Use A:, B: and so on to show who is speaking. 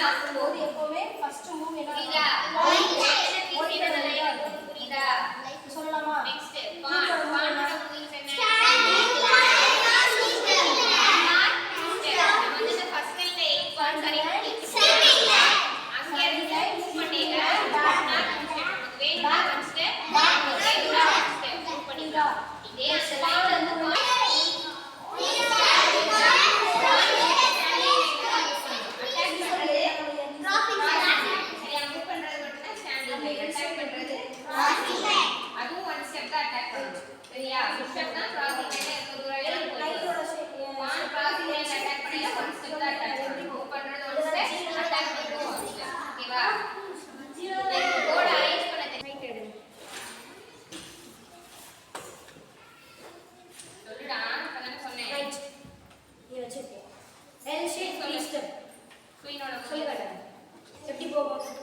A: பார்க்கும்போது எப்பவுமே first move என்ன புரியுதா சொல்லலாமா நெக்ஸ்ட் பானோட மூவிங்ஸ் என்ன எப்படி போகும்